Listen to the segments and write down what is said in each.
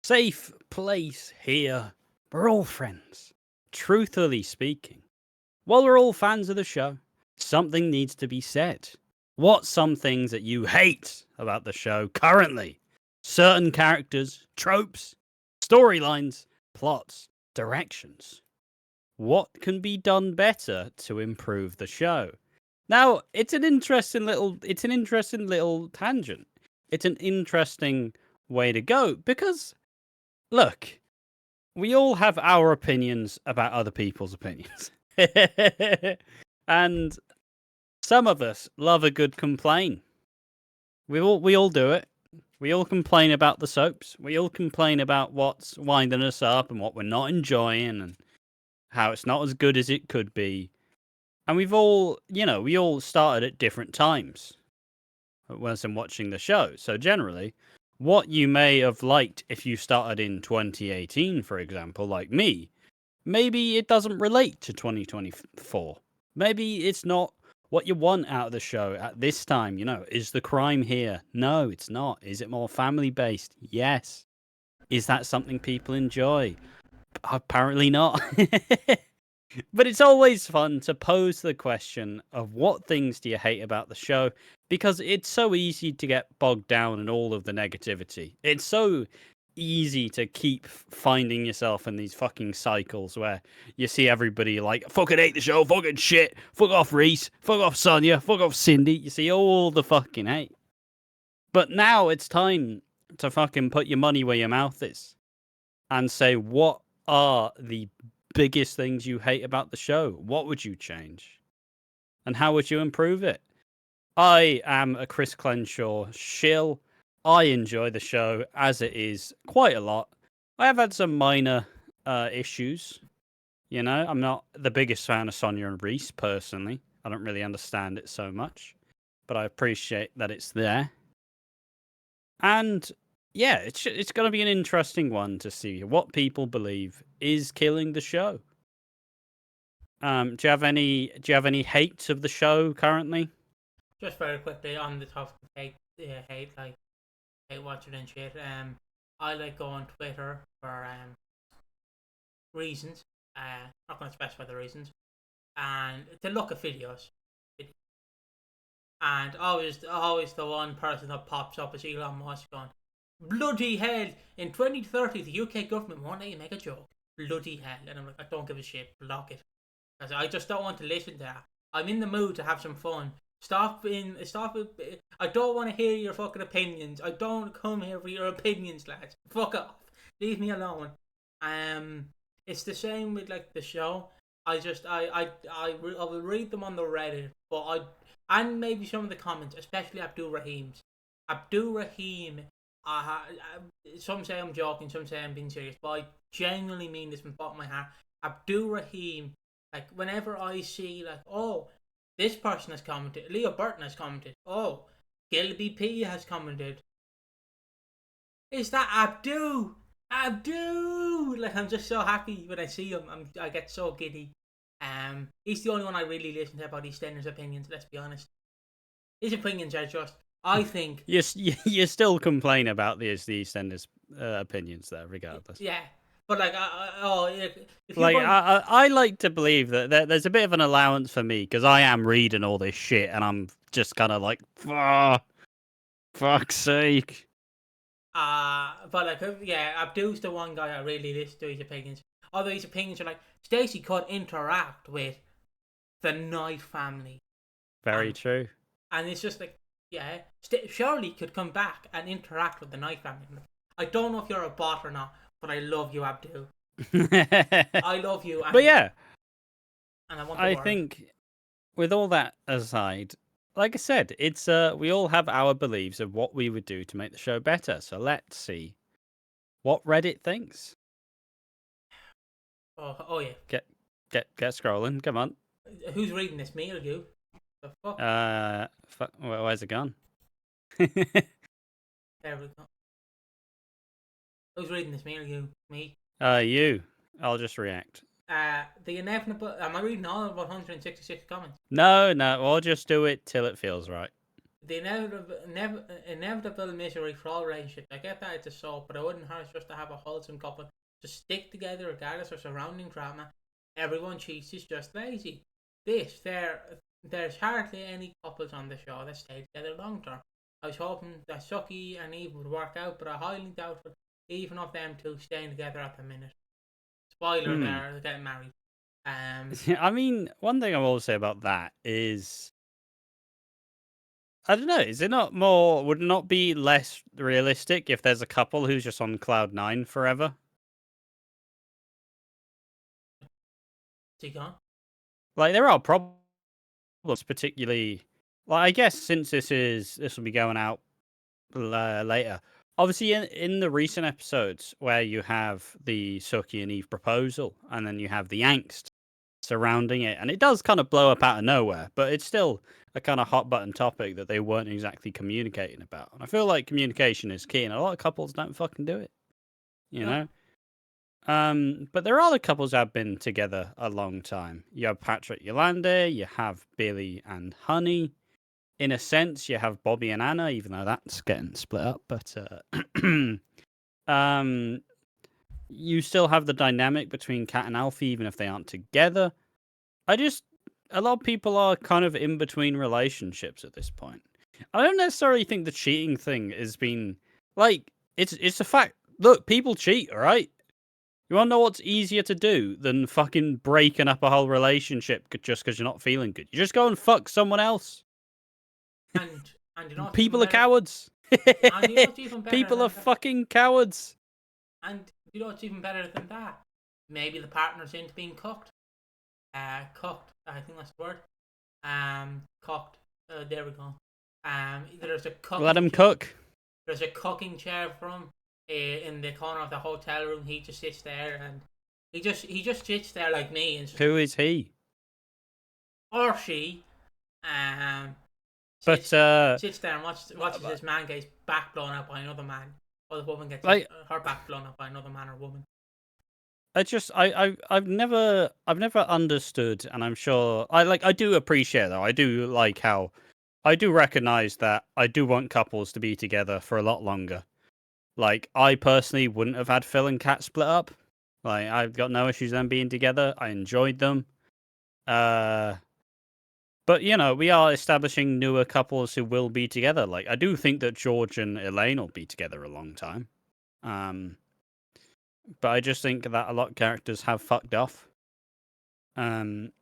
safe place here. We're all friends. Truthfully speaking, while we're all fans of the show, something needs to be said. What's some things that you hate about the show currently? Certain characters, tropes, storylines, plots, directions. What can be done better to improve the show? Now, it's an interesting little tangent. It's an interesting way to go because look, we all have our opinions about other people's opinions. And some of us love a good complain. We all do it. We all complain about the soaps. We all complain about what's winding us up and what we're not enjoying and how it's not as good as it could be. And we all started at different times when I'm watching the show. So generally, what you may have liked if you started in 2018, for example, like me, maybe it doesn't relate to 2024. Maybe it's not what you want out of the show at this time. Is the crime here? No, it's not. Is it more family-based? Yes. Is that something people enjoy? Apparently not. But it's always fun to pose the question of what things do you hate about the show, because it's so easy to get bogged down in all of the negativity. It's so easy to keep finding yourself in these fucking cycles where you see everybody like, fucking hate the show, fucking shit, fuck off Reese, fuck off Sonia, fuck off Cindy. You see all the fucking hate. But now it's time to fucking put your money where your mouth is and say, what are the biggest things you hate about the show? What would you change? And how would you improve it? I am a Chris Clenshaw shill. I enjoy the show as it is quite a lot. I have had some minor issues. I'm not the biggest fan of Sonia and Reese personally. I don't really understand it so much, but I appreciate that it's there. And yeah, it's going to be an interesting one to see what people believe is killing the show. Do you have any hates of the show currently? Just very quickly on the topic of hate, hate watching and shit. I like go on Twitter for reasons. Not going to specify the reasons, and to look at videos. And always the one person that pops up is Elon Musk going, bloody hell, in 2030 the UK government won't let you make a joke. Bloody hell. And I'm like, I don't give a shit, block it. Because I just don't want to listen to that. I'm in the mood to have some fun. Stop. I don't want to hear your fucking opinions. I don't come here for your opinions, lads. Fuck off. Leave me alone. It's the same with like the show. I will read them on the Reddit, and maybe some of the comments, especially Abdul Rahim's. Abdul Rahim, some say I'm joking, some say I'm being serious, but I genuinely mean this from the bottom of my heart. Abdul Rahim, like whenever I see like, oh, this person has commented, Leo Burton has commented, oh, Gilby P has commented. Is that Abdul? Abdul! Like, I'm just so happy when I see him. I get so giddy. He's the only one I really listen to about EastEnders opinions, let's be honest. His opinions are just, I think... You still complain about the EastEnders opinions there, regardless. Yeah. But like, I like to believe that there's a bit of an allowance for me because I am reading all this shit and I'm just kind of like, fuck's sake. But like, yeah, Abdul's the one guy I really listen to his opinions. Although his opinions are like, Stacey could interact with the Knight family. Very true. And it's just like, yeah, Shirley could come back and interact with the Knight family. I don't know if you're a bot or not, but I love you, Abdul. I love you. But yeah, and I think with all that aside, like I said, it's we all have our beliefs of what we would do to make the show better. So let's see what Reddit thinks. Oh yeah. Get scrolling. Come on. Who's reading this? Me or you? The fuck? Where's it gone? There we go. Who's reading this? Me or you? Me. You. I'll just react. The inevitable. Am I reading all 166 comments? No. We'll just do it till it feels right. the inevitable misery for all relationships. I get that it's a soap, but I wouldn't have just to have a wholesome couple to stick together regardless of surrounding drama. Everyone cheats is just lazy. There's hardly any couples on the show that stay together long term. I was hoping that Suki and Eve would work out, but I highly doubtful even of them two staying together at the minute. Spoiler there, they're getting married. I mean, one thing I will say about that is, I don't know, is it not more, would it not be less realistic if there's a couple who's just on cloud nine forever? Is he gone? Like, there are problems, particularly, like, I guess since this will be going out later. Obviously, in the recent episodes where you have the Suki and Eve proposal, and then you have the angst surrounding it, and it does kind of blow up out of nowhere, but it's still a kind of hot button topic that they weren't exactly communicating about. And I feel like communication is key, and a lot of couples don't fucking do it, you know. But there are other couples that have been together a long time. You have Patrick Yolande, you have Billy and Honey. In a sense, you have Bobby and Anna, even though that's getting split up. But you still have the dynamic between Kat and Alfie, even if they aren't together. A lot of people are kind of in between relationships at this point. I don't necessarily think the cheating thing has been like it's a fact. Look, people cheat, all right? You want to know what's easier to do than fucking breaking up a whole relationship just because you're not feeling good? You just go and fuck someone else. And you know people are cowards. And you know what's even better people are that? fucking cowards. And you know what's even better than that? Maybe the partner's into being cooked. Cooked. I think that's the word. Cooked. There we go. There's a cooking. Let him cook. There's a cooking chair for him in the corner of the hotel room. He just sits there and he just sits there like me. And who is he? Or she. Sits there and watches this man get his back blown up by another man, or the woman gets her back blown up by another man or woman. I've never understood, and I'm sure I do appreciate though. I do like how I do recognize that I do want couples to be together for a lot longer. Like, I personally wouldn't have had Phil and Kat split up. Like, I've got no issues them being together. I enjoyed them. But, you know, we are establishing newer couples who will be together. Like, I do think that George and Elaine will be together a long time. But I just think that a lot of characters have fucked off. And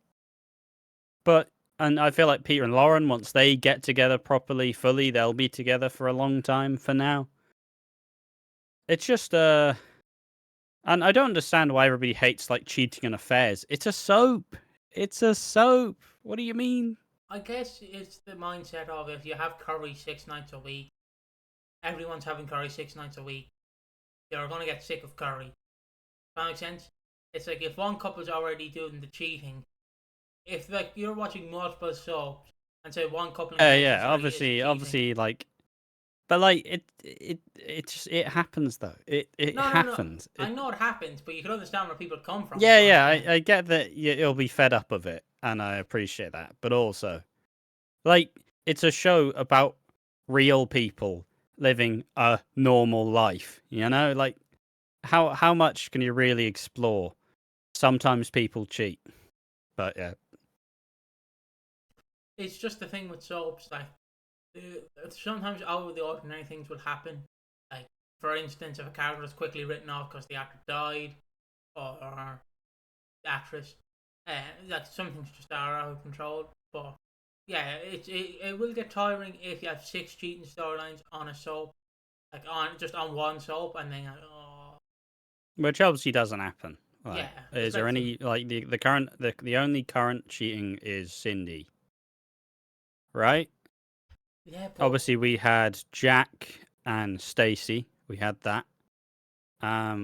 I feel like Peter and Lauren, once they get together properly, fully, they'll be together for a long time for now. It's just, and I don't understand why everybody hates, like, cheating and affairs. It's a soap. It's a soap. What do you mean? I guess it's the mindset of if you have curry 6 nights a week, everyone's having curry 6 nights a week, you're going to get sick of curry. Does that make sense? It's like if one couple's already doing the cheating, if, like, you're watching multiple soaps and say one couple... yeah, obviously, like... But like it happens though. It happens. No. I know it happens, but you can understand where people come from. Yeah. I get that you'll be fed up of it, and I appreciate that. But also, like, it's a show about real people living a normal life. You know, like how much can you really explore? Sometimes people cheat, but yeah, it's just the thing with soaps, like. Sometimes out of the ordinary things will happen. Like, for instance, if a character is quickly written off because the actor died, or the actress, like, some things just are out of control. But yeah, it will get tiring if you have 6 cheating storylines on a soap, like on one soap, and then which obviously doesn't happen. Like, yeah. Is there any, like, the only current cheating is Cindy, right? Yeah, obviously we had Jack and Stacy. We had that.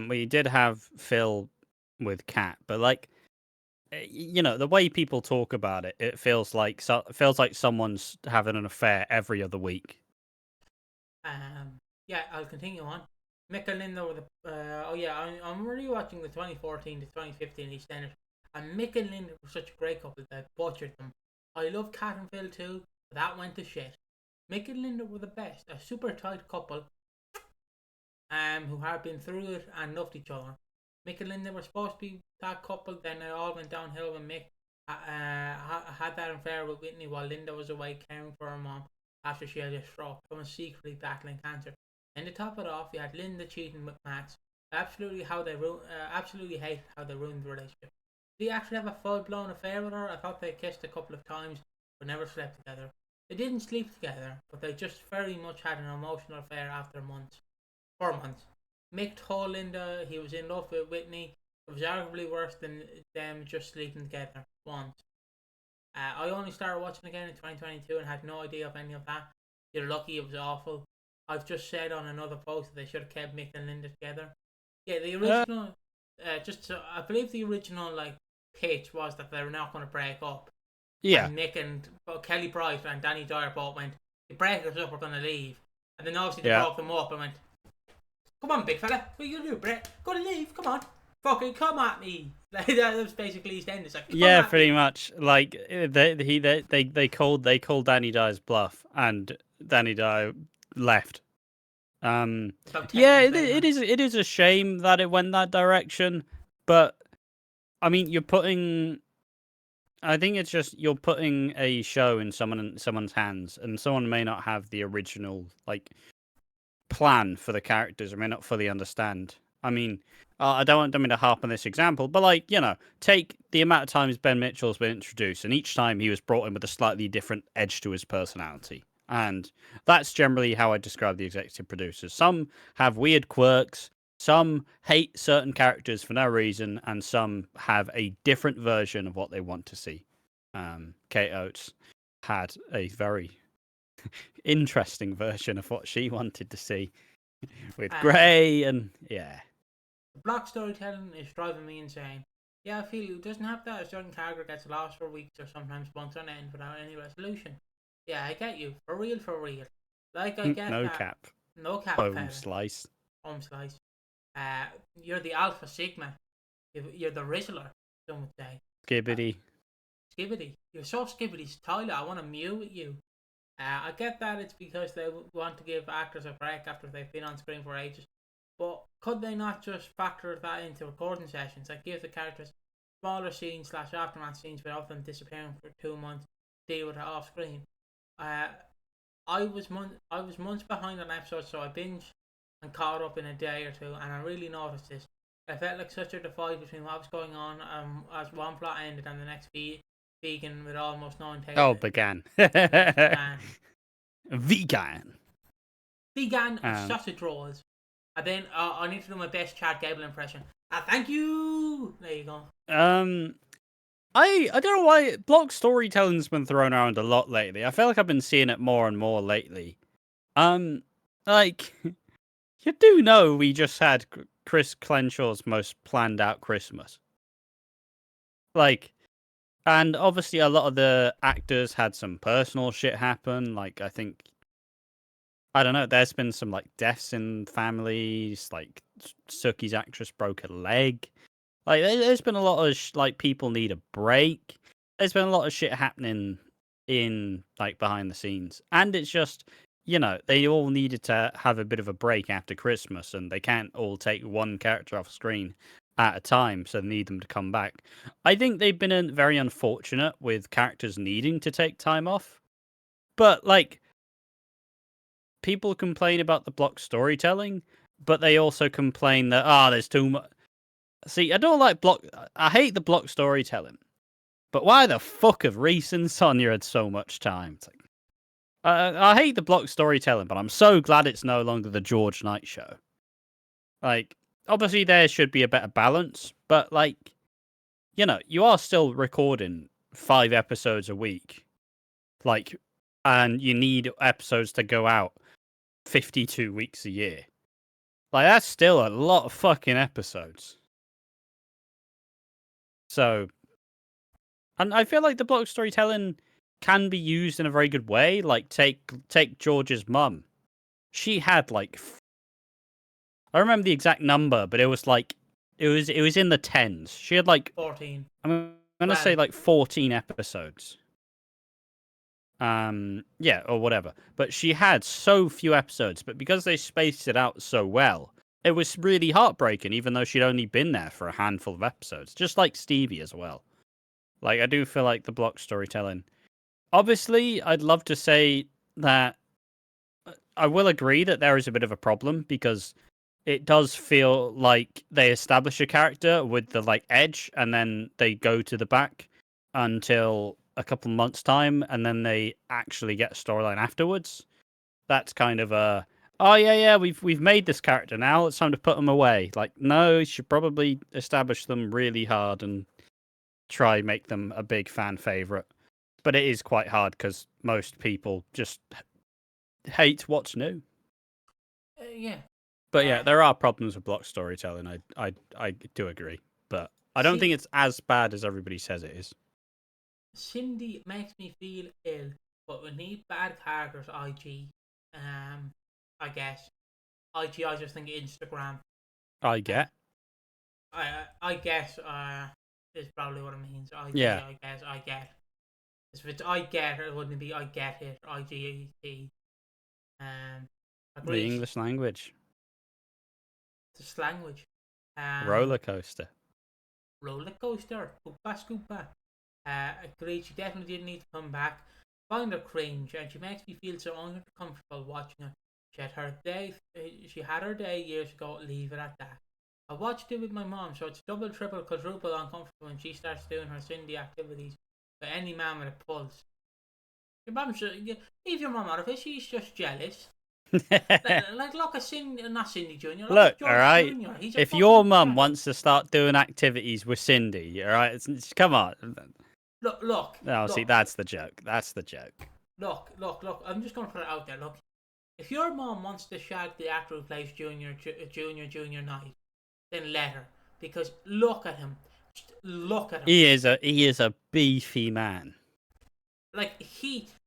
We did have Phil with Kat, but like, you know, the way people talk about it, it feels like someone's having an affair every other week. Yeah, I'll continue on. Mick and Linda were I'm rewatching the 2014 to 2015 EastEnders, and Mick and Linda were such a great couple that I butchered them. I love Kat and Phil too, but that went to shit. Mick and Linda were the best. A super tight couple who had been through it and loved each other. Mick and Linda were supposed to be that couple, then it all went downhill when Mick had that affair with Whitney while Linda was away caring for her mom after she had a stroke and was secretly battling cancer. And to top it off, you had Linda cheating with Max. Absolutely hated how they ruined the relationship. Did he actually have a full-blown affair with her? I thought they kissed a couple of times but never slept together. They didn't sleep together, but they just very much had an emotional affair after months. 4 months. Mick told Linda he was in love with Whitney. It was arguably worse than them just sleeping together once. I only started watching again in 2022 and had no idea of any of that. You're lucky it was awful. I've just said on another post that they should have kept Mick and Linda together. Yeah, the original, I believe the original pitch was that they were not going to break up. Yeah. And Mick and Kelly Bright and Danny Dyer both went, "You break us up, we're going to leave." And then obviously they broke them up and went, "Come on, big fella, what are you going to do, Brett? Got to leave, come on. Fucking come at me." That was basically EastEnders. Yeah, pretty much. Like they called Danny Dyer's bluff, and Danny Dyer left. Yeah, it is a shame that it went that direction, but I mean, I think it's just you're putting a show in someone's hands, and someone may not have the original plan for the characters, or may not fully understand. I mean, I don't mean to harp on this example, but take the amount of times Ben Mitchell's been introduced, and each time he was brought in with a slightly different edge to his personality. And that's generally how I describe the executive producers. Some have weird quirks, some hate certain characters for no reason, and some have a different version of what they want to see. Kate Oates had a very interesting version of what she wanted to see with Grey, and yeah. Block storytelling is driving me insane. Yeah, I feel it doesn't have that. A certain character gets lost for weeks or sometimes months on end without any resolution. Yeah, I get you. For real. I get no that. cap. No cap. Home slice. You're the Alpha Sigma. You're the Rizzler, some would say. Skibbity. You're so skibbity, Tyler. I want to mew with you. I get that it's because they want to give actors a break after they've been on screen for ages. But could they not just factor that into recording sessions? Give the characters smaller scenes / aftermath scenes without them disappearing for 2 months, deal with it off screen. I was months behind on episodes, so I binged and caught up in a day or two, and I really noticed this. I felt like such a divide between what was going on as one plot ended and the next vegan with almost no integrity. Oh, vegan. Vegan and sausage rolls. And then I need to do my best Chad Gable impression. Thank you. There you go. I don't know why block storytelling's been thrown around a lot lately. I feel like I've been seeing it more and more lately. You do know we just had Chris Clenshaw's most planned out Christmas. And obviously a lot of the actors had some personal shit happen. I don't know, there's been some deaths in families, Suki's actress broke a leg. There's been a lot of people need a break. There's been a lot of shit happening in behind the scenes, and it's just they all needed to have a bit of a break after Christmas, and they can't all take one character off screen at a time, so they need them to come back. I think they've been very unfortunate with characters needing to take time off, but people complain about the block storytelling, but they also complain that there's too much. See, I don't like block. I hate the block storytelling, but why the fuck have Reese and Sonia had so much time? It's I hate the block storytelling, but I'm so glad it's no longer the George Knight show. Obviously there should be a better balance, but you are still recording 5 episodes a week, and you need episodes to go out 52 weeks a year. That's still a lot of fucking episodes. So, and I feel like the block storytelling can be used in a very good way. Take George's mum. She had I remember the exact number, but it was it was in the 10s. She had 14. I'm gonna say 14 episodes. Yeah, or whatever. But she had so few episodes, but because they spaced it out so well, it was really heartbreaking, even though she'd only been there for a handful of episodes. Just like Stevie as well. Like, I do feel like the block storytelling. Obviously, I'd love to say that I will agree that there is a bit of a problem because it does feel like they establish a character with the like edge and then they go to the back until a couple months time and then they actually get a storyline afterwards. That's kind of a oh yeah, we've made this character now, it's time to put them away. Like no, you should probably establish them really hard and try make them a big fan favorite. But it is quite hard because most people just hate what's new. Yeah. But yeah, there are problems with block storytelling. I do agree, but I don't think it's as bad as everybody says it is. Cindy makes me feel ill, but we need bad characters. IG, I guess. IG, I just think Instagram. I get. I guess. Is probably what it means. IG, Yeah. I guess. I get. If it's I get, it wouldn't be I get it. IGET. The English language. The language. Roller coaster. Roller coaster. Scoopa scoopa. Agreed. She definitely didn't need to come back. Find her cringe, and she makes me feel so uncomfortable watching her. She had her day. She had her day years ago. Leave it at that. I watched it with my mom, so it's double, triple, quadruple uncomfortable when she starts doing her Cindy activities. But any man with a pulse. Your mom should leave your mom out of it. She's just jealous. like look at Cindy, not Cindy Junior. Look, all right. Jr. If your mum wants to start doing activities with Cindy, all right, come on. Look. No, see, that's the joke. That's the joke. Look. I'm just gonna put it out there. Look, if your mom wants to shag the actor who plays Junior Knight, then let her. Because look at him. Just look at him. He is a beefy man. Like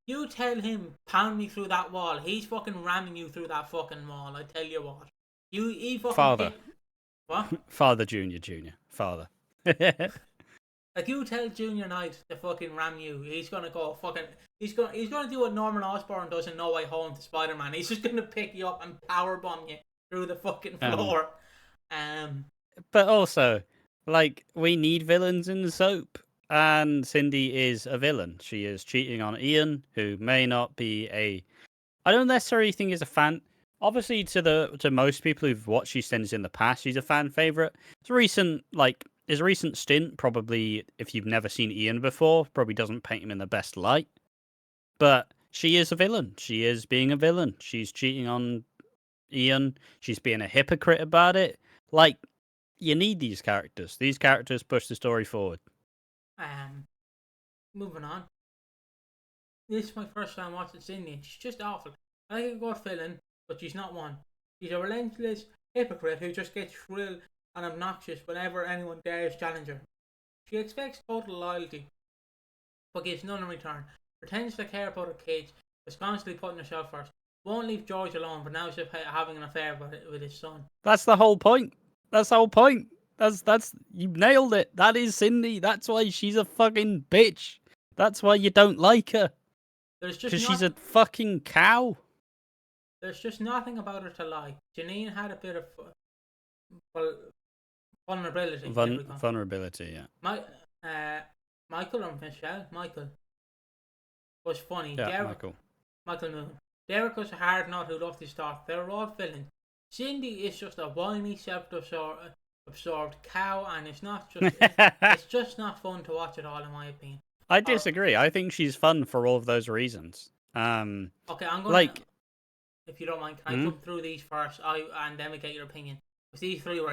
you tell him pound me through that wall. He's fucking ramming you through that fucking wall. I tell you what. He fucking Father. What? Father Junior. Father. Like you tell Junior Knight to fucking ram you, he's gonna go fucking. He's gonna do what Norman Osborn does in No Way Home to Spider-Man. He's just gonna pick you up and powerbomb you through the fucking floor. But also, like, we need villains in the soap. And Cindy is a villain. She is cheating on Ian, who may not be I don't necessarily think is a fan. Obviously, to most people who've watched EastEnders in the past, she's a fan favorite. His recent stint, probably, if you've never seen Ian before, probably doesn't paint him in the best light. But she is a villain. She is being a villain. She's cheating on Ian. She's being a hypocrite about it. Like, you need these characters. These characters push the story forward. Moving on. This is my first time watching Cindy, and she's just awful. I like a good villain, but she's not one. She's a relentless hypocrite who just gets shrill and obnoxious whenever anyone dares challenge her. She expects total loyalty, but gives none in return. Pretends to care about her kids, is constantly putting herself first. Won't leave George alone, but now she's having an affair with his son. That's the whole point. That's you nailed it. That is Cindy. That's why she's a fucking bitch. That's why you don't like her. Because she's a fucking cow. There's just nothing about her to like. Janine had a bit of vulnerability. Vulnerability, yeah. Michael or Michelle? Michael was funny. Yeah, Derek, Michael Moon. Derek was a hard nut who loved his talk. They were all villains. Cindy is just a whiny, self-absorbed cow, and it's not just it's just not fun to watch at all, in my opinion. I disagree. I think she's fun for all of those reasons. Okay, I'm gonna if you don't mind, can I come through these first? And then we get your opinion. These three were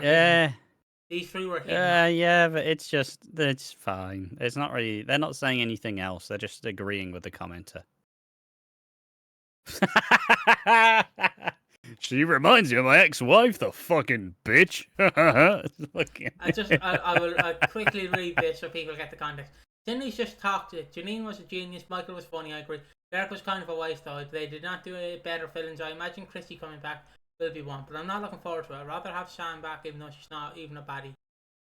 these three were yeah, but it's fine. It's not really. They're not saying anything else. They're just agreeing with the commenter. She reminds me of my ex-wife, the fucking bitch. I will quickly read this so people get the context. Cindy's just toxic. Janine was a genius. Michael was funny, I agree. Derek was kind of a waste though. They did not do a better villains. I imagine Christy coming back will be one, but I'm not looking forward to it. I'd rather have Sam back, even though she's not even a baddie.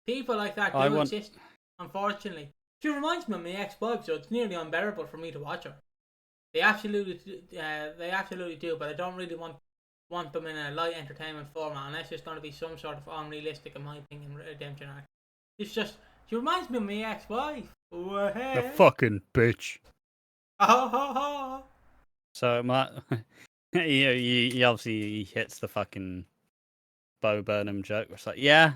People like that do exist, unfortunately. She reminds me of my ex-wife, so it's nearly unbearable for me to watch her. They absolutely do. But I don't really want them in a light entertainment format unless it's going to be some sort of unrealistic, in my opinion, redemption arc. It's just she reminds me of my ex-wife. The fucking bitch. Oh. So he obviously hits the fucking Bo Burnham joke. It's like, yeah.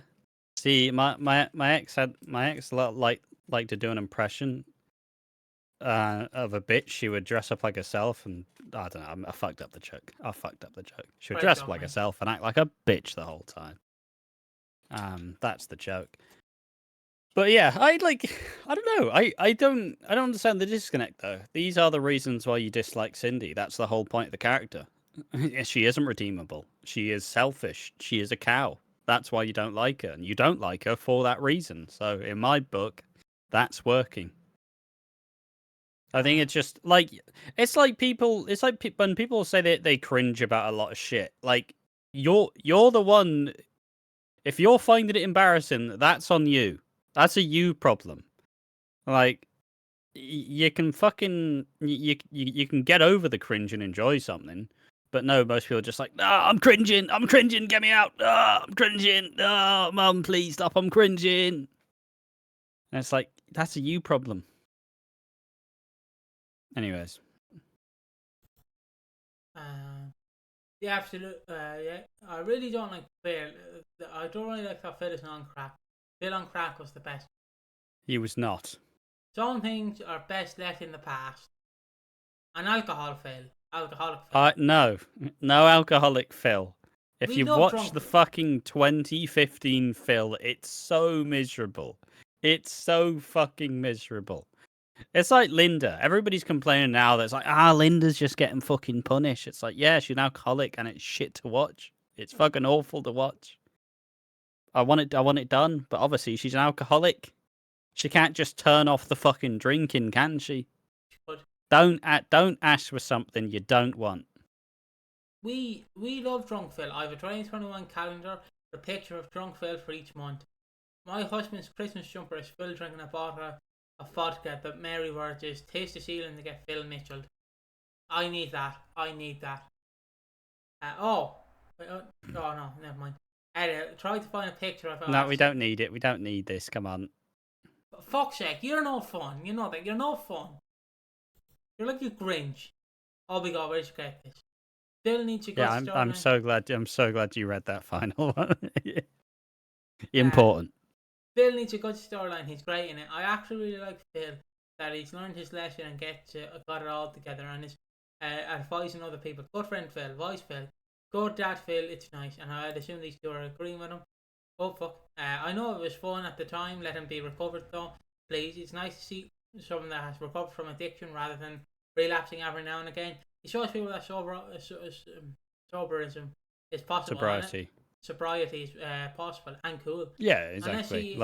See, my ex liked to do an impression of a bitch. She would dress up like herself, and I don't know. I fucked up the joke. She would dress up like herself and act like a bitch the whole time. That's the joke. But yeah, I don't know. I don't understand the disconnect though. These are the reasons why you dislike Cindy. That's the whole point of the character. She isn't redeemable. She is selfish. She is a cow. That's why you don't like her, and you don't like her for that reason. So in my book, that's working. I think it's just like when people say that they cringe about a lot of shit. Like you're the one. If you're finding it embarrassing, that's on you. That's a you problem. Like you can fucking you can get over the cringe and enjoy something. But no, most people are just like, I'm cringing, get me out, I'm cringing, mum, please stop, I'm cringing. And it's like, that's a you problem. Anyways. Yeah, absolute. Yeah, I really don't like Phil. I don't really like that Phil is on crack. Phil on crack was the best. He was not. Some things are best left in the past. An alcoholic Phil. No alcoholic Phil. If you've watched the fucking 2015 Phil, it's so miserable. It's so fucking miserable. It's like Linda. Everybody's complaining now that it's like, Linda's just getting fucking punished. It's like, yeah, she's an alcoholic and it's shit to watch. It's fucking awful to watch. I want it done, but obviously she's an alcoholic. She can't just turn off the fucking drinking, can she? Don't ask for something you don't want. We love Drunk Phil. I have a 2021 calendar, a picture of Drunk Phil for each month. My husband's Christmas jumper is Phil drinking a bottle of vodka that Mary were just taste the ceiling to get Phil Mitchell. I need that. No, never mind. Try to find a picture of it. No, we don't need it. We don't need this. Come on. For fuck's sake, you're no fun. You know that. You're no fun. You're like you Grinch. Oh my god, where'd you get this? Phil needs to go. Yeah, I'm so glad you read that final one. Important. Phil needs a good storyline. He's great in it. I actually really like Phil, that he's learned his lesson and got it all together and is advising other people. Good friend Phil, wise Phil, good dad Phil. It's nice, and I'd assume these two are agreeing with him. Oh fuck! I know it was fun at the time. Let him be recovered though. Please, it's nice to see someone that has recovered from addiction rather than relapsing every now and again. It shows people that soberism is possible. Sobriety is possible and cool. Yeah, exactly.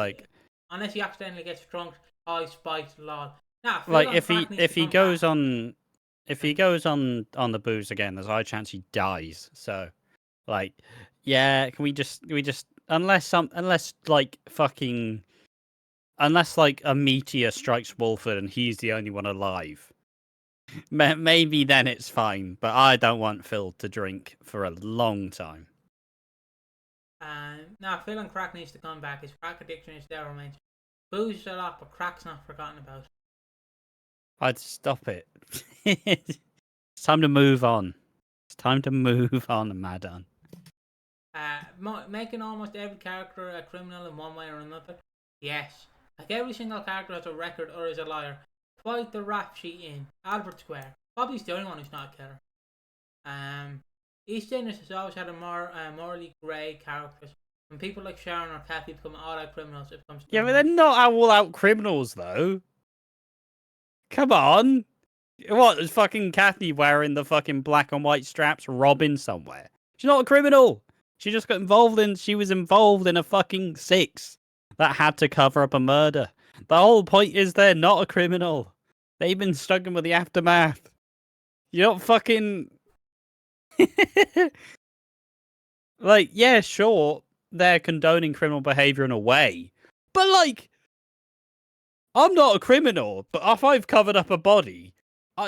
Unless he accidentally gets drunk, I spiked lol. Nah, like if he goes on the booze again, there's a high chance he dies. So, like, yeah, can we just unless like a meteor strikes Walford and he's the only one alive, maybe then it's fine. But I don't want Phil to drink for a long time. Now Phil and crack needs to come back. His crack addiction is there remains. Booze is a lot, but crack's not forgotten about. I'd stop it. It's time to move on. Madon. Making almost every character a criminal in one way or another. Yes. Like every single character has a record or is a liar. Quite the rap sheet in Albert Square. Bobby's the only one who's not a killer. EastEnders has always had a more morally grey characters. When people like Sharon or Kathy become all-out criminals, it becomes... Yeah, but they're not all-out criminals, though. Come on. What, is fucking Kathy wearing the fucking black and white straps robbing somewhere? She's not a criminal. She just got involved in... She was involved in a fucking six that had to cover up a murder. The whole point is they're not a criminal. They've been struggling with the aftermath. You're not fucking... Like, yeah, sure, they're condoning criminal behavior in a way, but like, I'm not a criminal, but if I've covered up a body,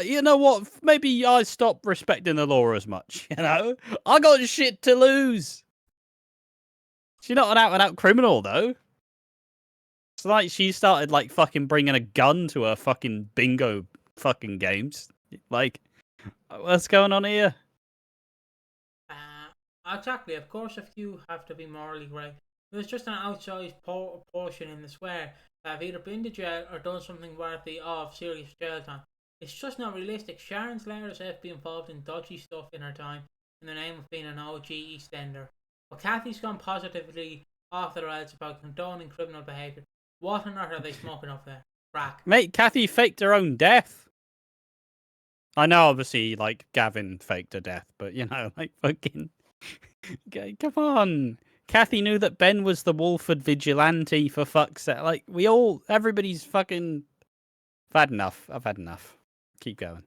You know what? Maybe I stop respecting the law as much. You know, I got shit to lose. She's not an out-and-out criminal, though. It's like she started like fucking bringing a gun to her fucking bingo fucking games. Like, what's going on here? Exactly. Of course, if you have to be morally grey, there's just an outsized portion in the swear that have either been to jail or done something worthy of serious jail time. It's just not realistic. Sharon's let herself be involved in dodgy stuff in her time in the name of being an OG EastEnder. But Kathy's gone positively off the rails about condoning criminal behaviour. What on earth are they smoking up there? Crack. Mate, Kathy faked her own death. I know, obviously, like, Gavin faked her death, but, you know, like, fucking... Come on. Kathy knew that Ben was the Walford vigilante, for fuck's sake. Like, everybody's fucking... I've had enough. Keep going.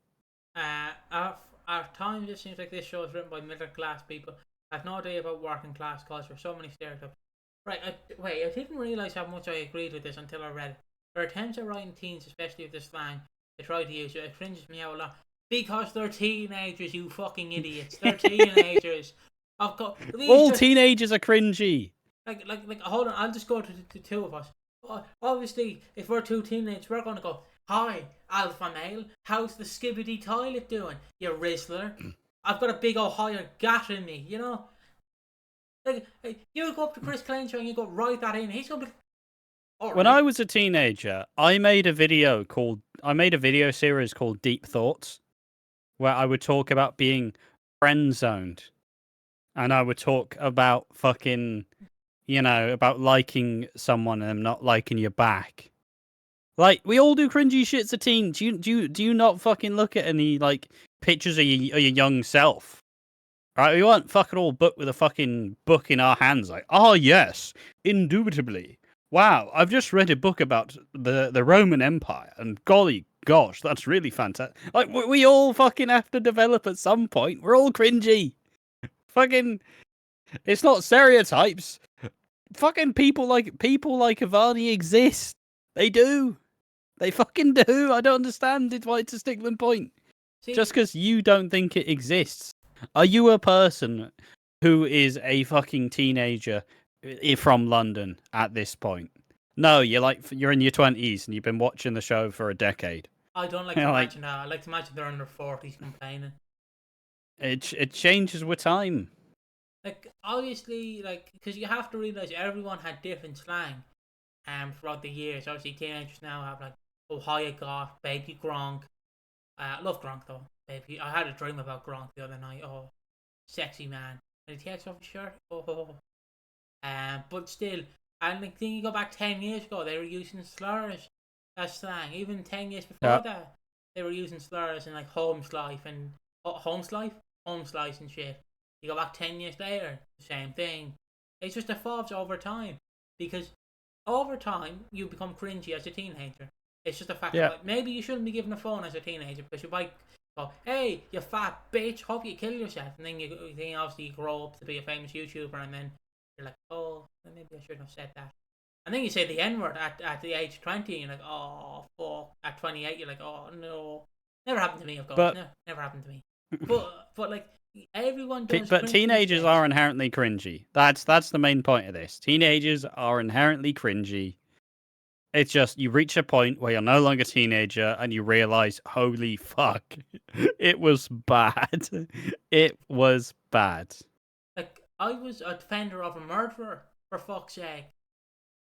At times, it seems like this show is written by middle class people. I have no idea about working class culture. So many stereotypes. Right, I didn't realise how much I agreed with this until I read it. Their attempts at writing teens, especially with the slang they try to use, it cringes me out a lot. Because they're teenagers, you fucking idiots. They're teenagers. I've got all teenagers are cringy. Like, hold on, I'll just go to the two of us. Obviously, if we're two teenagers, we're going to go, hi, alpha male, how's the skibbity toilet doing, you rizzler? I've got a big Ohio gat in me, you know? Like, you go up to Chris Crenshaw and you go, write that in, he's going to be... Right. When I was a teenager, I made a video series called Deep Thoughts, where I would talk about being friend-zoned. And I would talk about fucking, you know, about liking someone and them not liking you back. Like, we all do cringy shit as a teen. Do you not fucking look at any, like, pictures of your young self? Right? We weren't fucking all booked with a fucking book in our hands. Like, oh, yes, indubitably. Wow, I've just read a book about the Roman Empire, and golly gosh, that's really fantastic. Like, we all fucking have to develop at some point. We're all cringy. Fucking, it's not stereotypes. Fucking people like Ivani exist. They do. They fucking do. I don't understand it. Why it's a stickling point. See, just because you don't think it exists. Are you a person who is a fucking teenager from London at this point? No, you're in your 20s and you've been watching the show for a decade. I don't like to imagine that. I like to imagine they're in their 40s complaining. It changes with time. Like, obviously, like, because you have to realise everyone had different slang throughout the years. Obviously, teenagers now have, like, Ohio God, Baby Gronk. I love Gronk, though. Baby, I had a dream about Gronk the other night. Oh, sexy man. And he takes off his shirt. Oh. But still, and like, then you go back 10 years ago, they were using slurs as slang. Even 10 years before that, they were using slurs in, like, home slice and shit. You go back 10 years later, the same thing. It just evolves over time. Because over time, you become cringy as a teenager. It's just a fact that maybe you shouldn't be given a phone as a teenager because you might go, hey, you fat bitch, hope you kill yourself. And then you obviously grow up to be a famous YouTuber and then you're like, oh, maybe I shouldn't have said that. And then you say the N-word at the age of 20 and you're like, oh, fuck. At 28, you're like, oh, no. Never happened to me, of course. Never happened to me. But like, everyone does. But teenagers are inherently cringy. That's the main point of this. Teenagers are inherently cringy. It's just you reach a point where you're no longer a teenager and you realize, holy fuck, it was bad. It was bad. Like, I was a defender of a murderer, for fuck's sake.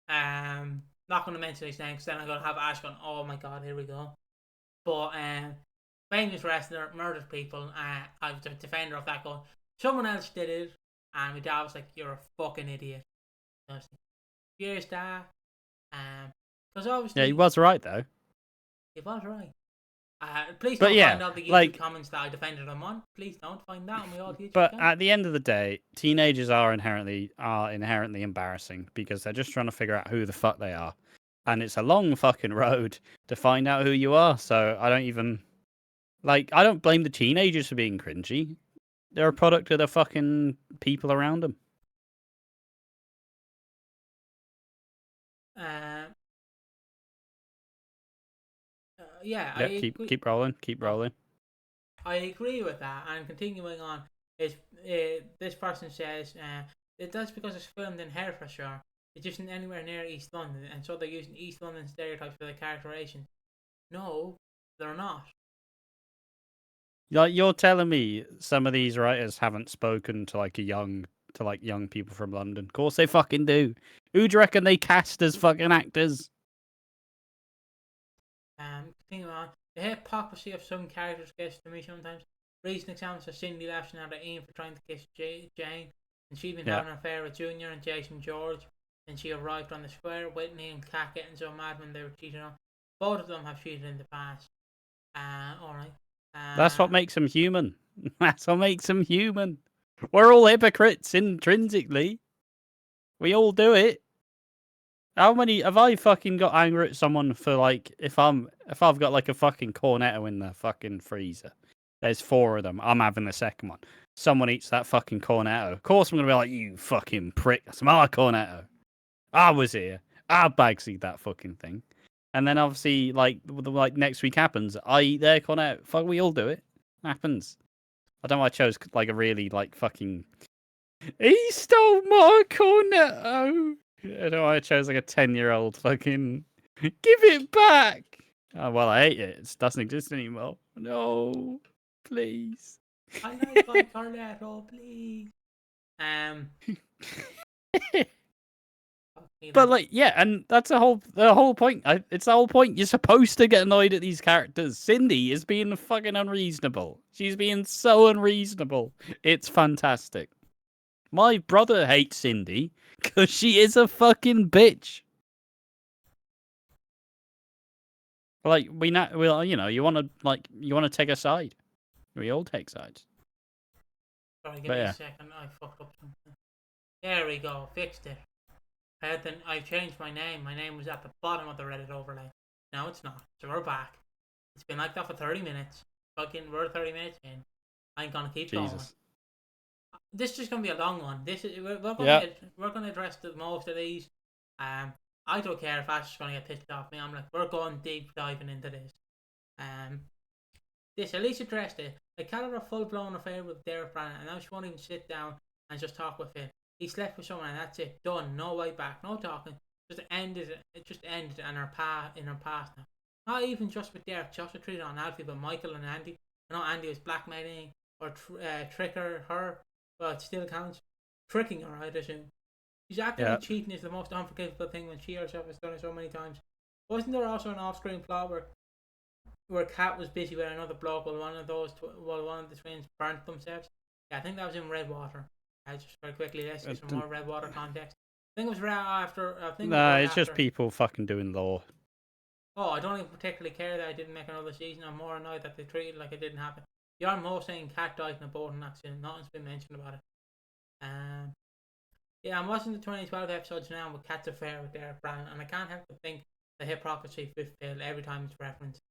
Not going to mention his name because then I'm going to have Ash going, oh my god, here we go. But famous wrestler, murdered people. I was a defender of that going, someone else did it. And my dad was like, you're a fucking idiot. I was like, here's that. Because obviously... Yeah, he was right, though. He was right. Please don't find all the YouTube comments that I defended him on. Please don't find that on my old YouTube But channel. at the end of the day, teenagers are inherently embarrassing because they're just trying to figure out who the fuck they are. And it's a long fucking road to find out who you are. So I don't even... Like, I don't blame the teenagers for being cringy. They're a product of the fucking people around them. Yeah, I Yeah, agree. keep rolling, keep rolling. I agree with that. And continuing on, is this person says that's because it's filmed in Hertfordshire. It isn't anywhere near East London, and so they're using East London stereotypes for the characterization. No, they're not. Like you're telling me some of these writers haven't spoken to young people from London. Of course they fucking do. Who do you reckon they cast as fucking actors? Continuing on, the hypocrisy of some characters gets to me sometimes. Recent examples of Cindy lashing out at Ian for trying to kiss Jane, and she'd been Yeah. having an affair with Junior and Jason George, and she arrived on the square. Whitney and Kat getting so mad when they were cheated on. Both of them have cheated in the past. Alright. That's what makes them human. That's what makes them human. We're all hypocrites intrinsically. We all do it. How many have I fucking got angry at someone for like if I've got like a fucking cornetto in the fucking freezer? There's 4 of them. I'm having the second one. Someone eats that fucking cornetto. Of course I'm gonna be like, you fucking prick. That's my cornetto. I was here. I bagsied that fucking thing. And then obviously like next week happens. I eat their cornetto. Fuck, we all do it. Happens. I don't know why I chose like a really like fucking. He stole my cornetto. I don't know why I chose like a 10-year-old fucking. Give it back. Oh well, I ate it. It doesn't exist anymore. No, please. I like my cornetto, please. But like, yeah, and that's the whole point. It's the whole point. You're supposed to get annoyed at these characters. Cindy is being fucking unreasonable. She's being so unreasonable. It's fantastic. My brother hates Cindy because she is a fucking bitch. Like you want to take a side. We all take sides. Sorry, give me a second. I fucked up something. There we go. Fixed it. I changed my name. My name was at the bottom of the Reddit overlay. Now it's not. So we're back. It's been like that for 30 minutes. We're 30 minutes in. I ain't gonna keep going. This is just gonna be a long one. We're gonna address most of these. I don't care if Ash is gonna get pissed off me. I'm like, we're going deep diving into this. This at least addressed it. I can't have a full blown affair with Derek Brannan, and now she won't even sit down and just talk with him. He slept with someone, and that's it. Done. No way back. No talking. Just ended it. It just ended in her past now. Not even just with Derek. She also treated on Alfie, but Michael and Andy. I know Andy was blackmailing or tricker her. Well, it still counts. Tricking her, I'd assume. She's actively cheating is the most unforgivable thing when she herself has done it so many times. Wasn't there also an off-screen plot where Kat was busy with another bloke while one of the twins burnt themselves? Yeah, I think that was in Redwater. Just very quickly, let's get some more Redwater context. I think it was right after. It's just people fucking doing law. Oh, I don't even particularly care that I didn't make another season. I'm more annoyed that they treated it like it didn't happen. Yarn Mo saying Kat died in a boating accident. Nothing's been mentioned about it. Yeah, I'm watching the 2012 episodes now with Kat's affair with Derek Brannan, and I can't help but think the hypocrisy fifth bill every time it's referenced.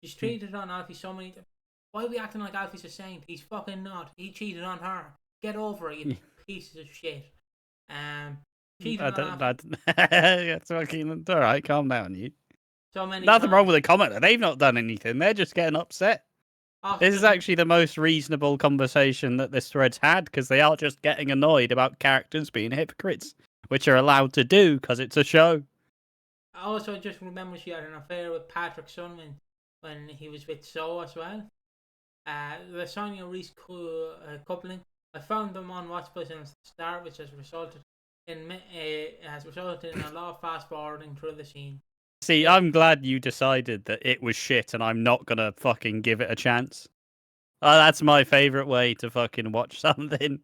She's treated on Alfie so many times. Why are we acting like Alfie's a saint? He's fucking not. He cheated on her. Get over it, you pieces of shit. Cheated on Alfie. That's fucking alright. Calm down, you. So many. Nothing wrong with the commenter. They've not done anything. They're just getting upset. This is actually the most reasonable conversation that this thread's had because they are just getting annoyed about characters being hypocrites, which are allowed to do because it's a show. I also just remember she had an affair with Patrick Sunman when he was with So as well. The Sonia Reese coupling. I found them on Watch Plus at the start, which has resulted in a lot of fast forwarding through the scene. See, I'm glad you decided that it was shit and I'm not gonna fucking give it a chance. That's my favourite way to fucking watch something.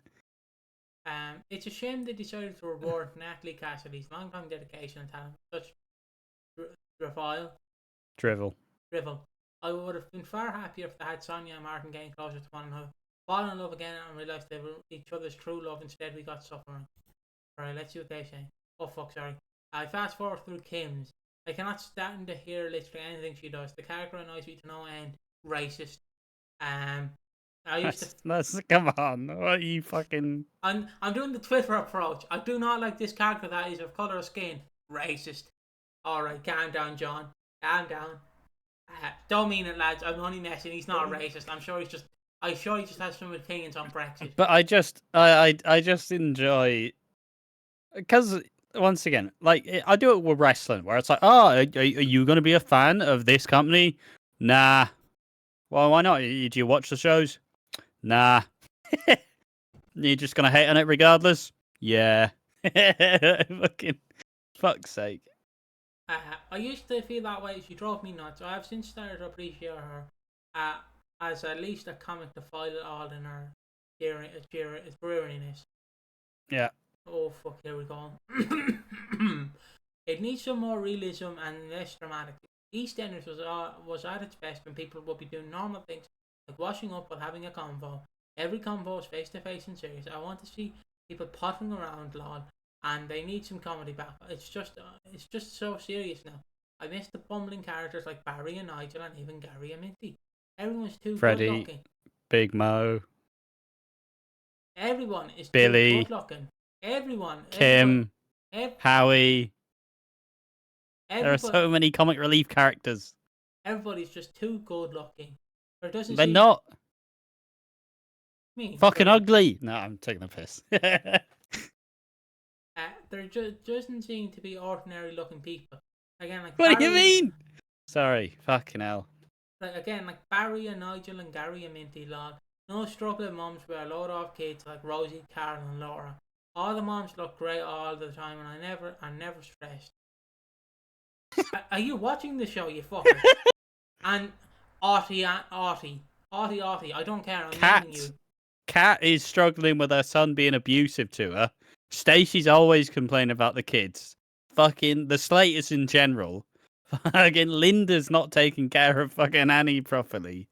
It's a shame they decided to reward Natalie Cassidy's long-time dedication and talent such drivel. I would have been far happier if they had Sonia and Martin getting closer to one another, fall in love again and realise they were each other's true love. Instead we got suffering. Alright, let's see what they say. Oh fuck, sorry. I fast forward through Kim's. I cannot stand to hear literally anything she does. The character annoys me to no end. Racist. Come on. What are you fucking... I'm doing the Twitter approach. I do not like this character that is of colour of skin. Racist. Alright, calm down, John. Calm down. Don't mean it, lads. I'm only messing. He's not a racist. I'm sure he just has some opinions on Brexit. But I just enjoy, because once again, like I do it with wrestling, where it's like, oh, are you going to be a fan of this company? Nah. Well, why not? Do you watch the shows? Nah. You're just going to hate on it regardless? Yeah. Fucking fuck's sake. I used to feel that way. She drove me nuts. I have since started to appreciate her as at least a comic to file it all in her dreariness. Yeah. Oh fuck, here we go. It needs some more realism and less dramatic. EastEnders was at its best when people would be doing normal things like washing up while having a convo. Every convo is face to face and serious. I want to see people potting around, lol, and they need some comedy back. It's just so serious now. I miss the bumbling characters like Barry and Nigel and even Gary and Minty. Everyone's too Freddie, good looking. Big Mo. Everyone is Billy, too good looking. Everyone. Kim, Howie. There are so many comic relief characters. Everybody's just too good looking. They're not. Me. Fucking ugly. No, I'm taking a piss. There doesn't seem to be ordinary looking people. Again, like what do you mean? Sorry, fucking hell. Like Barry and Nigel and Gary and Minty, lad. No struggling mums with a load of kids like Rosie, Karen and Laura. All the moms look great all the time, and I'm never stressed. Are you watching the show, you fucker? And Artie, I don't care. I'm naming you. Kat is struggling with her son being abusive to her. Stacey's always complaining about the kids. Fucking the Slaters in general. Fucking Linda's not taking care of fucking Annie properly.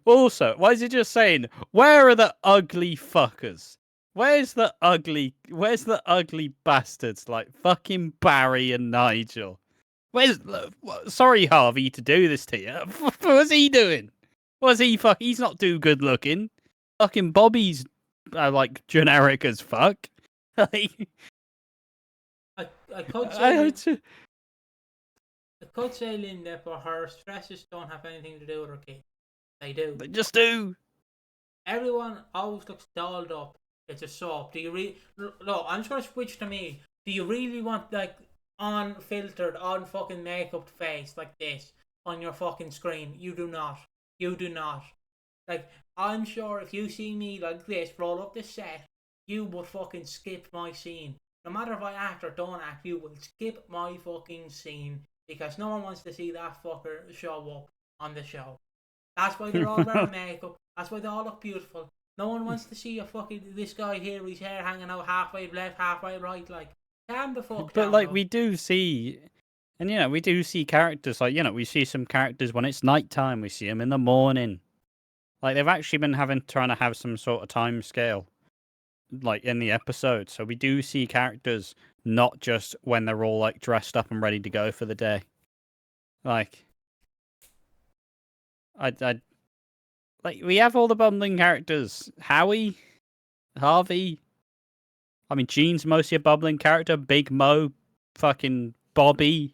Also, why is it just saying, where are the ugly fuckers? Where's the ugly bastards like fucking Barry and Nigel? Sorry, Harvey, to do this to you. What's he doing? He's not too good looking. Fucking Bobby's like generic as fuck. I could say Linda, but her stresses don't have anything to do with her kid. They do. They just do. Everyone always looks dolled up. It's a soap. Do you really? No, I'm just gonna switch to me. Do you really want like unfiltered, unfucking makeup face like this on your fucking screen? You do not. You do not. Like, I'm sure if you see me like this roll up the set, you would fucking skip my scene. No matter if I act or don't act, you will skip my fucking scene because no one wants to see that fucker show up on the show. That's why they're all wearing makeup. That's why they all look beautiful. No one wants to see this guy here, his hair hanging out halfway left, halfway right. Like, calm the fuck down. But like, we do see, and we do see characters like, we see some characters when it's nighttime. We see them in the morning. Like, they've actually been trying to have some sort of time scale, like in the episode. So we do see characters not just when they're all like dressed up and ready to go for the day. Like, like, we have all the bumbling characters. Howie, Harvey. I mean, Gene's mostly a bumbling character. Big Mo, fucking Bobby,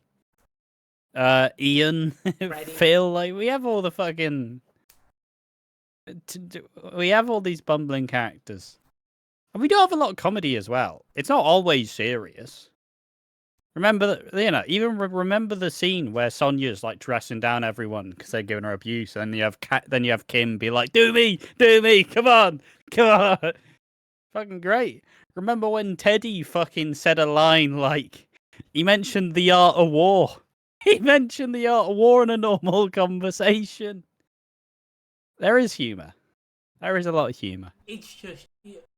Ian, Phil. Like, we have all the fucking... We have all these bumbling characters. And we do have a lot of comedy as well. It's not always serious. Remember, remember the scene where Sonia's like dressing down everyone because they're giving her abuse, and you have Kim be like, "Do me, come on." Fucking great. Remember when Teddy fucking said a line like, he mentioned the art of war. He mentioned the art of war in a normal conversation. There is humour. There is a lot of humour. It's just,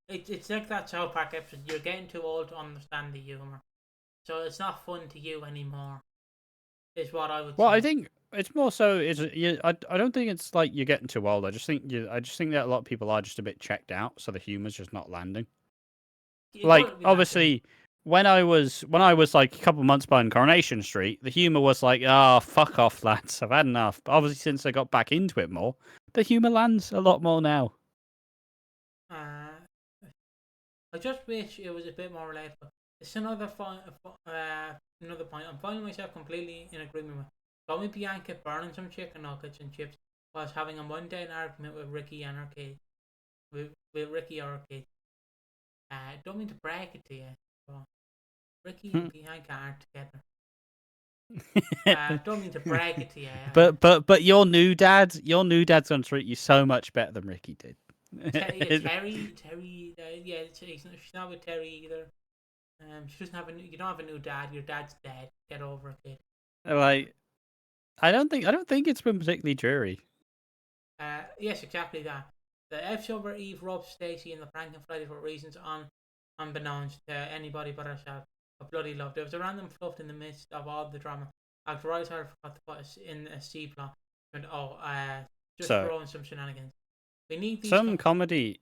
it's like that South Park episode. You're getting too old to understand the humour. So it's not fun to you anymore, is what I would say. Well, I think it's more so. I don't think it's like you're getting too old. I just think that a lot of people are just a bit checked out, so the humor's just not landing. Like, obviously, when I was like a couple months behind Coronation Street, the humor was like, fuck off, lads, I've had enough. But obviously, since I got back into it more, the humor lands a lot more now. I just wish it was a bit more relatable. It's another another point. I'm finding myself completely in agreement with. Got me Bianca burning some chicken nuggets and chips whilst having a mundane argument with Ricky and her kid. With Ricky or her kid. Don't mean to brag it to you, but Ricky and Bianca aren't together. Don't mean to brag it to you. But your new dad's gonna treat you so much better than Ricky did. Terry, yeah, she's not with Terry either. She doesn't have you don't have a new dad. Your dad's dead. Get over it, kid. Like, I don't think it's been particularly dreary. Yes, exactly that. The episode where Eve robs Stacey in the Frankenfriday for reasons unbeknownst to anybody but herself. I bloody loved it. It was a random fluff in the midst of all the drama. After I forgot to put us in a C plot. And just throwing some shenanigans. We need these some comedy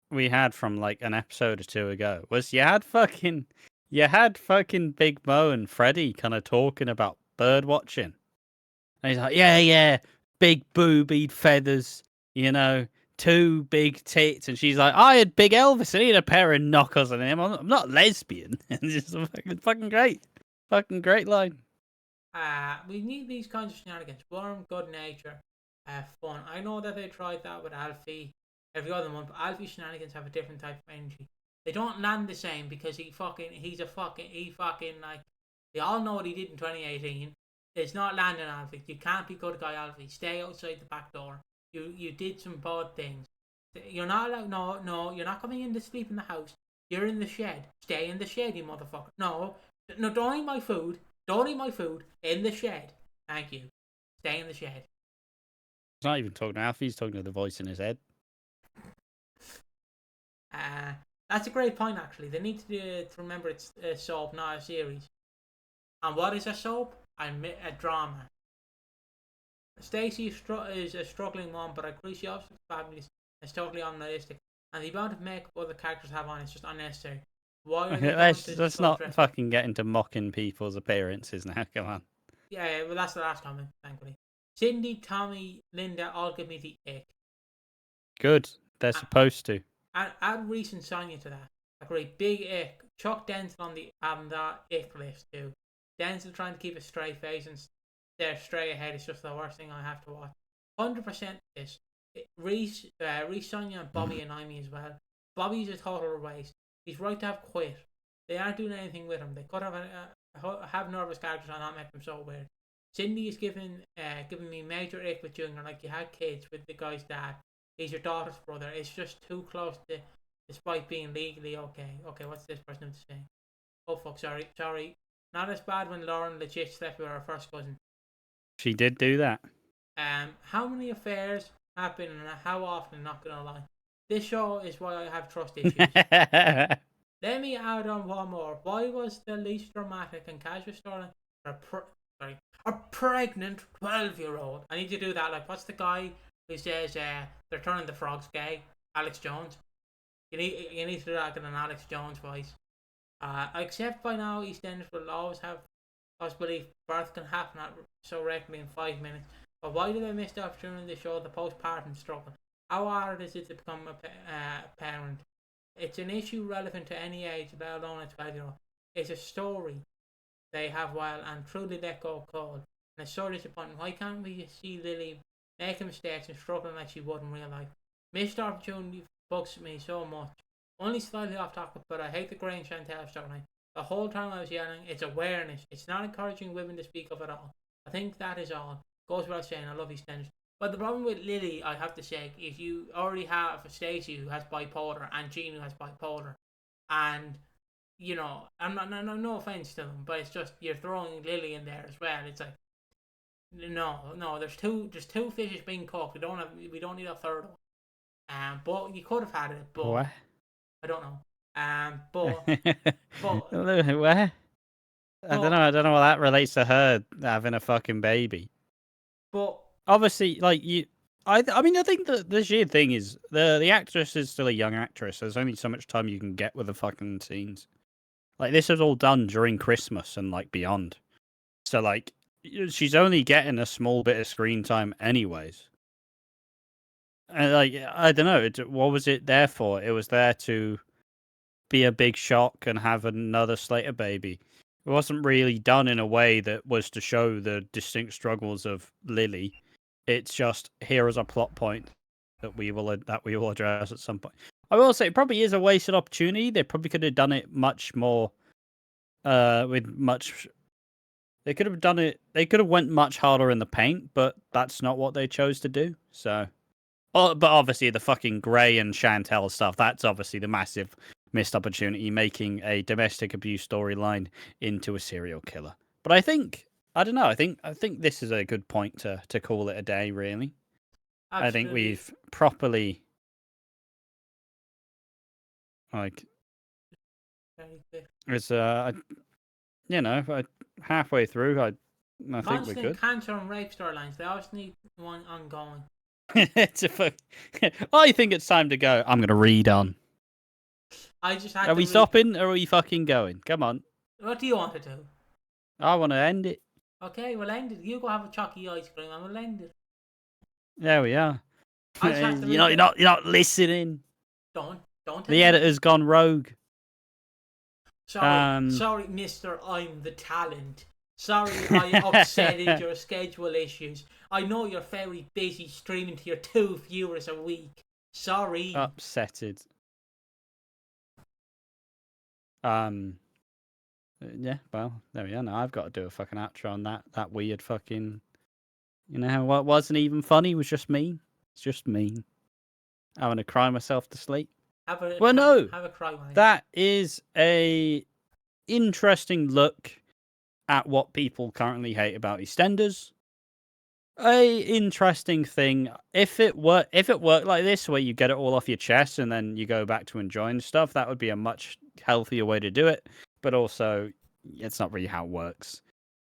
we had from like an episode or two ago was you had fucking Big Mo and Freddie kind of talking about bird watching. And he's like, yeah, big boobied feathers, two big tits. And she's like, I had Big Elvis and he had a pair of knockers on him. I'm not lesbian. And it's just fucking great. Fucking great line. We need these kinds of shenanigans. Warm, good nature, fun. I know that they tried that with Alfie every other month, but Alfie's shenanigans have a different type of energy. They don't land the same because he fucking like, they all know what he did in 2018. It's not landing, Alfie. You can't be good guy, Alfie. Stay outside the back door. You did some bad things. You're not allowed. No, you're not coming in to sleep in the house. You're in the shed. Stay in the shed, you motherfucker. No, don't eat my food. Don't eat my food in the shed. Thank you. Stay in the shed. He's not even talking to Alfie. He's talking to the voice in his head. That's a great point, actually. They need to remember it's a soap, not a series. And what is a soap? A drama. Stacey is a struggling mom, but I agree she also is fabulous. It's totally unrealistic. And the amount of makeup other characters have on is just unnecessary. Why are they let's not fucking get into mocking people's appearances now. Come on. Yeah, well, that's the last comment, thankfully. Cindy, Tommy, Linda all give me the ick. Good. They're supposed to. Add Reese and Sonia to that. A great big ick. Chuck Denzel on that ick list too. Denzel trying to keep a straight face and stare straight ahead is just the worst thing I have to watch. 100% this. Reese, Sonia, and Bobby annoy me as well. Bobby's a total waste. He's right to have quit. They aren't doing anything with him. They could have nervous characters and not make them so weird. Cindy is giving me major ick with Junior, like you had kids with the guy's dad. He's your daughter's brother. It's just too close to, despite being legally okay. Okay, what's this person saying? Oh fuck, sorry. Not as bad when Lauren legit slept with her first cousin. She did do that. How many affairs happen and how often? Not gonna lie. This show is why I have trust issues. Let me add on one more. Why was the least dramatic and casual story a pregnant 12-year-old? I need to do that. Like, what's the guy who says they're turning the frogs gay? Alex Jones. You need to do that in an Alex Jones voice. I accept by now EastEnders will always have possibility birth can happen so regularly in 5 minutes. But why did I miss the opportunity to show the postpartum struggle? How hard is it to become a parent? It's an issue relevant to any age, let alone a 12-year-old. It's a story they have well and truly let go cold. And it's so disappointing. Why can't we see Lily making mistakes and struggling like she would in real life? Missed opportunity bugs me so much. Only slightly off topic, but I hate the Grange Chantel storyline. The whole time I was yelling, it's awareness. It's not encouraging women to speak of it all. I think that is all. Goes without saying, I love EastEnders. But the problem with Lily, I have to say, is you already have Stacey who has bipolar and Jean who has bipolar. And, I'm not, no offense to them, but it's just, you're throwing Lily in there as well. It's like, no, there's two fishes being cooked. We don't need a third one. But you could have had it, but what? I don't know. But where? I don't know what that relates to her having a fucking baby. But obviously, like I think the sheer thing is the actress is still a young actress. There's only so much time you can get with the fucking scenes. Like, this is all done during Christmas and like beyond. So like, she's only getting a small bit of screen time anyways. And like, I don't know, what was it there for? It was there to be a big shock and have another Slater baby. It wasn't really done in a way that was to show the distinct struggles of Lily. It's just, here is a plot point that we will address at some point. I will say it probably is a wasted opportunity. They probably could have done it much more with much. They could have done it. They could have went much harder in the paint, but that's not what they chose to do. So, but obviously the fucking Grey and Chantel stuff. That's obviously the massive missed opportunity, making a domestic abuse storyline into a serial killer. But I don't know. I think this is a good point to call it a day. Really, Absolutely. I think we've properly it's halfway through. I think Constant we're good. cancer and rape storylines. They always need one ongoing. I think it's time to go. I'm gonna read on. I just had Are we stopping or are we fucking going? Come on. What do you want to do? I want to end it. Okay, we'll end it. You go have a chalky ice cream and we'll end it. There we are. You're not listening. Don't. The editor's gone rogue. Sorry, Mister. I'm the talent. Sorry, I upsetted your schedule issues. I know you're very busy streaming to your 2 viewers a week. Sorry. Upsetted. Yeah, well, there we are. Now I've got to do a fucking outro on that weird fucking. What wasn't even funny. It was just mean. It's just mean. I want to cry myself to sleep. Have a cry. That is a interesting look at what people currently hate about EastEnders. A interesting thing. If it worked like this, where you get it all off your chest and then you go back to enjoying stuff, that would be a much healthier way to do it. But also, it's not really how it works.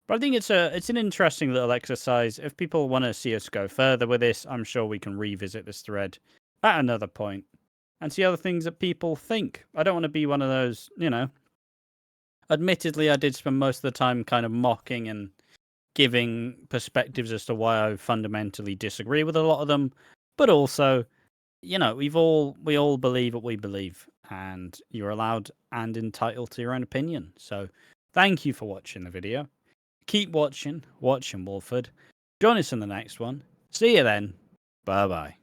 But I think it's an interesting little exercise. If people want to see us go further with this, I'm sure we can revisit this thread at another point and see other things that people think. I don't want to be one of those, Admittedly, I did spend most of the time kind of mocking and giving perspectives as to why I fundamentally disagree with a lot of them. But also, we all believe what we believe, and you're allowed and entitled to your own opinion. So thank you for watching the video. Keep watching Walford. Join us in the next one. See you then. Bye-bye.